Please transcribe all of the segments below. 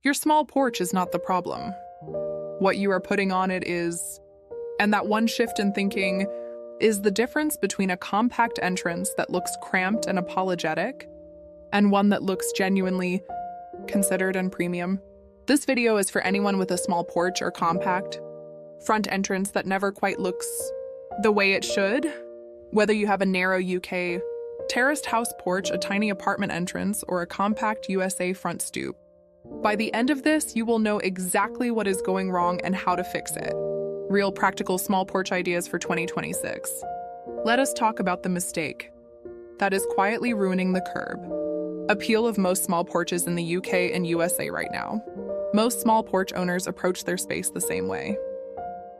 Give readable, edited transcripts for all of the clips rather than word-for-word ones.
Your small porch is not the problem. What you are putting on it is, and that one shift in thinking is the difference between a compact entrance that looks cramped and apologetic and one that looks genuinely considered and premium. This video is for anyone with a small porch or compact front entrance that never quite looks the way it should. Whether you have a narrow UK terraced house porch, a tiny apartment entrance, or a compact USA front stoop, by the end of this, you will know exactly what is going wrong and how to fix it. Real practical small porch ideas for 2026. Let us talk about the mistake that is quietly ruining the curb appeal of most small porches in the UK and USA right now. Most small porch owners approach their space the same way.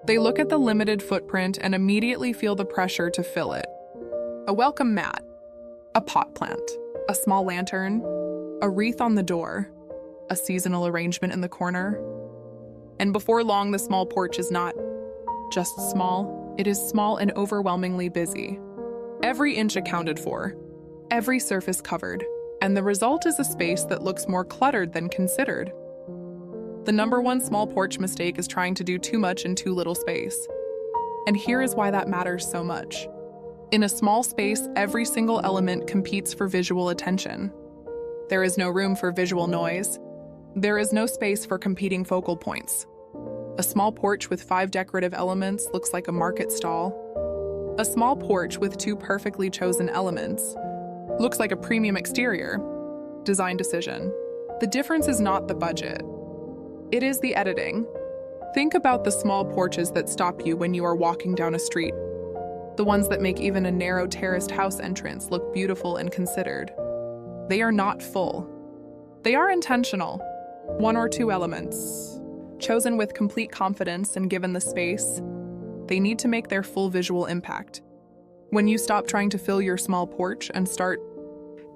They look at the limited footprint and immediately feel the pressure to fill it. A welcome mat, a pot plant, a small lantern, a wreath on the door, a seasonal arrangement in the corner. And before long, the small porch is not just small, it is small and overwhelmingly busy. Every inch accounted for, every surface covered, and the result is a space that looks more cluttered than considered. The number one small porch mistake is trying to do too much in too little space. And here is why that matters so much. In a small space, every single element competes for visual attention. There is no room for visual noise. There is no space for competing focal points. A small porch with 5 decorative elements looks like a market stall. A small porch with 2 perfectly chosen elements looks like a premium exterior design decision. The difference is not the budget. It is the editing. Think about the small porches that stop you when you are walking down a street. The ones that make even a narrow terraced house entrance look beautiful and considered. They are not full. They are intentional. 1 or 2 elements, chosen with complete confidence and given the space, they need to make their full visual impact. When you stop trying to fill your small porch and start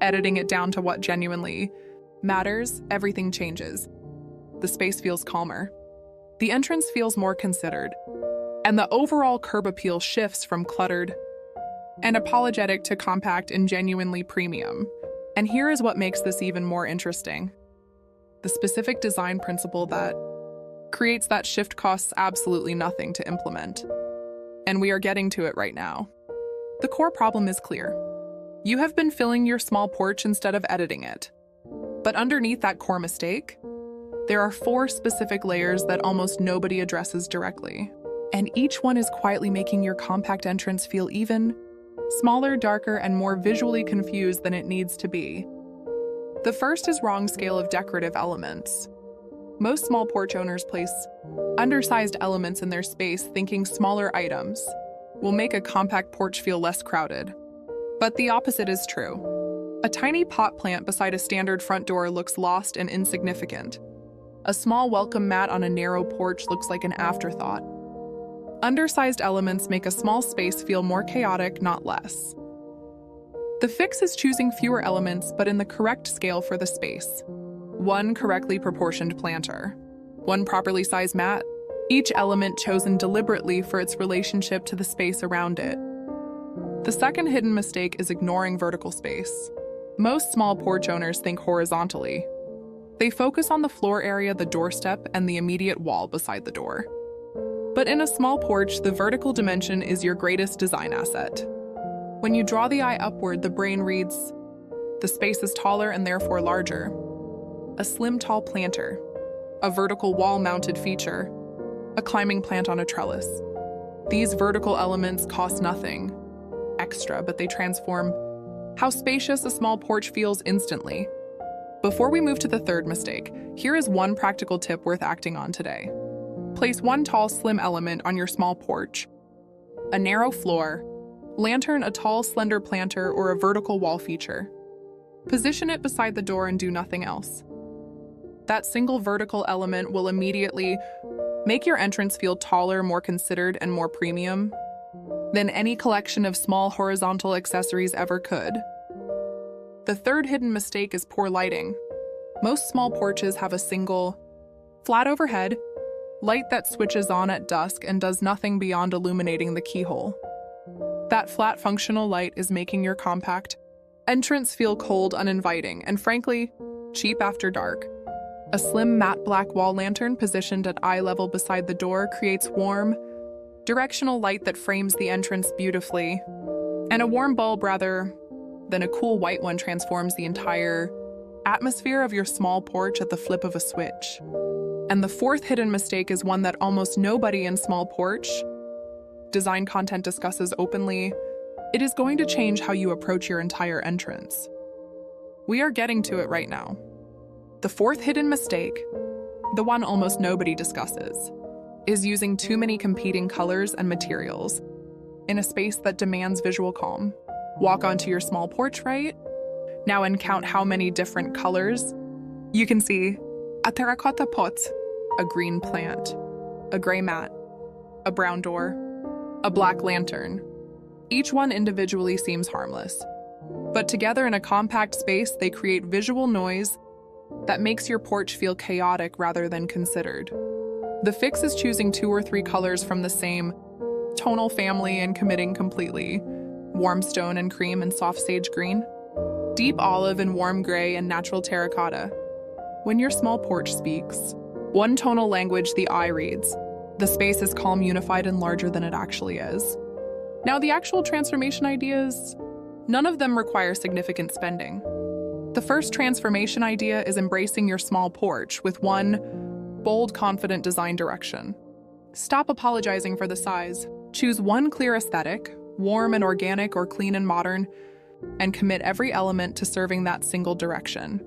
editing it down to what genuinely matters, everything changes. The space feels calmer. The entrance feels more considered. And the overall curb appeal shifts from cluttered and apologetic to compact and genuinely premium. And here is what makes this even more interesting. The specific design principle that creates that shift costs absolutely nothing to implement. And we are getting to it right now. The core problem is clear. You have been filling your small porch instead of editing it. But underneath that core mistake, there are 4 specific layers that almost nobody addresses directly. And each one is quietly making your compact entrance feel even smaller, darker, and more visually confused than it needs to be. The first is wrong scale of decorative elements. Most small porch owners place undersized elements in their space thinking smaller items will make a compact porch feel less crowded. But the opposite is true. A tiny pot plant beside a standard front door looks lost and insignificant. A small welcome mat on a narrow porch looks like an afterthought. Undersized elements make a small space feel more chaotic, not less. The fix is choosing fewer elements, but in the correct scale for the space. 1 correctly proportioned planter, 1 properly sized mat, each element chosen deliberately for its relationship to the space around it. The second hidden mistake is ignoring vertical space. Most small porch owners think horizontally. They focus on the floor area, the doorstep, and the immediate wall beside the door. But in a small porch, the vertical dimension is your greatest design asset. When you draw the eye upward, the brain reads, the space is taller and therefore larger. A slim, tall planter, a vertical wall-mounted feature, a climbing plant on a trellis. These vertical elements cost nothing extra, but they transform how spacious a small porch feels instantly. Before we move to the third mistake, here is 1 practical tip worth acting on today. Place 1 tall, slim element on your small porch. A narrow floor, lantern, a tall, slender planter, or a vertical wall feature. Position it beside the door and do nothing else. That single vertical element will immediately make your entrance feel taller, more considered, and more premium than any collection of small horizontal accessories ever could. The third hidden mistake is poor lighting. Most small porches have a single, flat overhead light that switches on at dusk and does nothing beyond illuminating the keyhole. That flat functional light is making your compact entrance feel cold, uninviting, and frankly, cheap after dark. A slim matte black wall lantern positioned at eye level beside the door creates warm, directional light that frames the entrance beautifully. And a warm bulb rather than a cool white one transforms the entire atmosphere of your small porch at the flip of a switch. And the fourth hidden mistake is one that almost nobody in small porch design content discusses openly. It is going to change how you approach your entire entrance. We are getting to it right now. The fourth hidden mistake, the one almost nobody discusses, is using too many competing colors and materials in a space that demands visual calm. Walk onto your small porch, right? Now and count how many different colors you can see. A terracotta pot, a green plant, a gray mat, a brown door, a black lantern. Each one individually seems harmless, but together in a compact space, they create visual noise that makes your porch feel chaotic rather than considered. The fix is choosing 2 or 3 colors from the same tonal family and committing completely. Warm stone and cream and soft sage green, deep olive and warm gray and natural terracotta. When your small porch speaks, one tonal language the eye reads. The space is calm, unified, and larger than it actually is. Now, the actual transformation ideas, none of them require significant spending. The first transformation idea is embracing your small porch with one bold, confident design direction. Stop apologizing for the size. Choose one clear aesthetic, warm and organic or clean and modern, and commit every element to serving that single direction.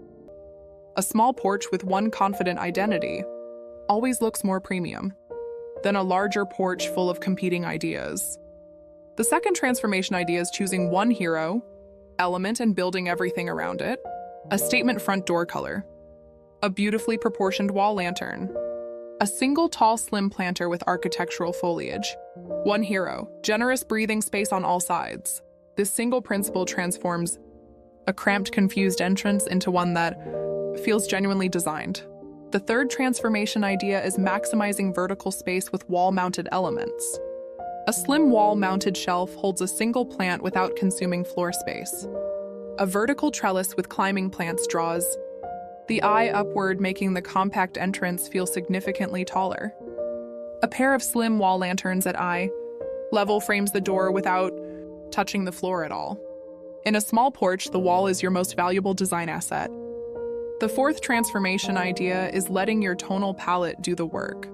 A small porch with one confident identity always looks more premium than a larger porch full of competing ideas. The second transformation idea is choosing one hero element and building everything around it. A statement front door color, a beautifully proportioned wall lantern, a single tall slim planter with architectural foliage. One hero, generous breathing space on all sides. This single principle transforms a cramped, confused entrance into one that feels genuinely designed. The third transformation idea is maximizing vertical space with wall-mounted elements. A slim wall-mounted shelf holds a single plant without consuming floor space. A vertical trellis with climbing plants draws the eye upward, making the compact entrance feel significantly taller. A pair of slim wall lanterns at eye level frames the door without touching the floor at all. In a small porch, the wall is your most valuable design asset. The fourth transformation idea is letting your tonal palette do the work.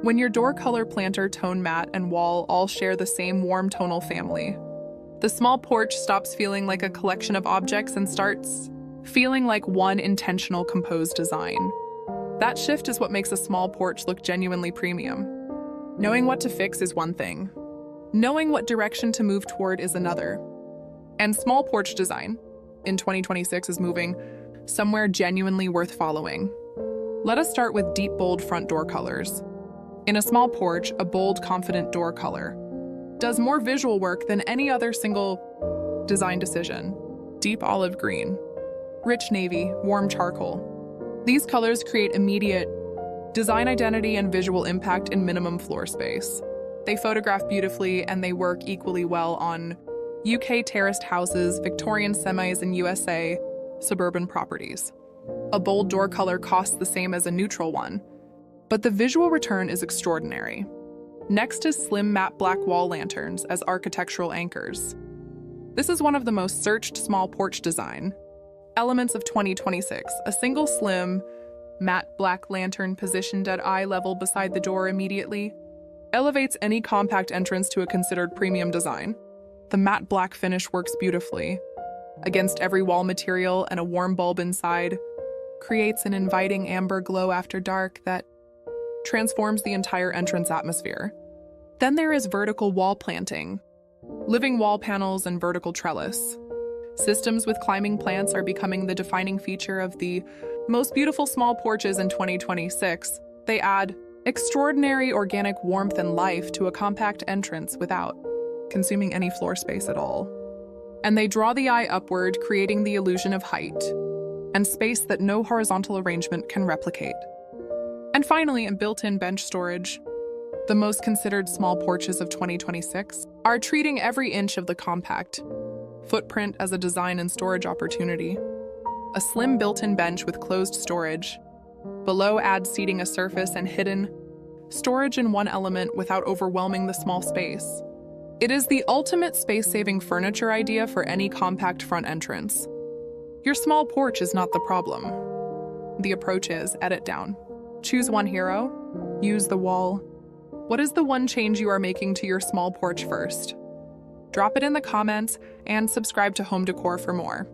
When your door color, planter, tone, mat, and wall all share the same warm tonal family, the small porch stops feeling like a collection of objects and starts feeling like one intentional, composed design. That shift is what makes a small porch look genuinely premium. Knowing what to fix is one thing. Knowing what direction to move toward is another. And small porch design in 2026 is moving somewhere genuinely worth following. Let us start with deep, bold front door colors. In a small porch, a bold, confident door color does more visual work than any other single design decision. Deep olive green, rich navy, warm charcoal. These colors create immediate design identity and visual impact in minimum floor space. They photograph beautifully and they work equally well on UK terraced houses, Victorian semis, and USA suburban properties. A bold door color costs the same as a neutral one, but the visual return is extraordinary. Next is slim matte black wall lanterns as architectural anchors. This is one of the most searched small porch design elements of 2026. A single slim matte black lantern positioned at eye level beside the door immediately elevates any compact entrance to a considered premium design. The matte black finish works beautifully against every wall material, and a warm bulb inside creates an inviting amber glow after dark that transforms the entire entrance atmosphere. Then there is vertical wall planting, living wall panels, and vertical trellis. Systems with climbing plants are becoming the defining feature of the most beautiful small porches in 2026. They add extraordinary organic warmth and life to a compact entrance without consuming any floor space at all. And they draw the eye upward, creating the illusion of height and space that no horizontal arrangement can replicate. And finally, in built-in bench storage, the most considered small porches of 2026 are treating every inch of the compact footprint as a design and storage opportunity. A slim built-in bench with closed storage Below, add seating a surface and hidden storage in one element without overwhelming the small space. It is the ultimate space-saving furniture idea for any compact front entrance. Your small porch is not the problem. The approach is edit down. Choose one hero, use the wall. What is the one change you are making to your small porch first? Drop it in the comments and subscribe to Home Decor for more.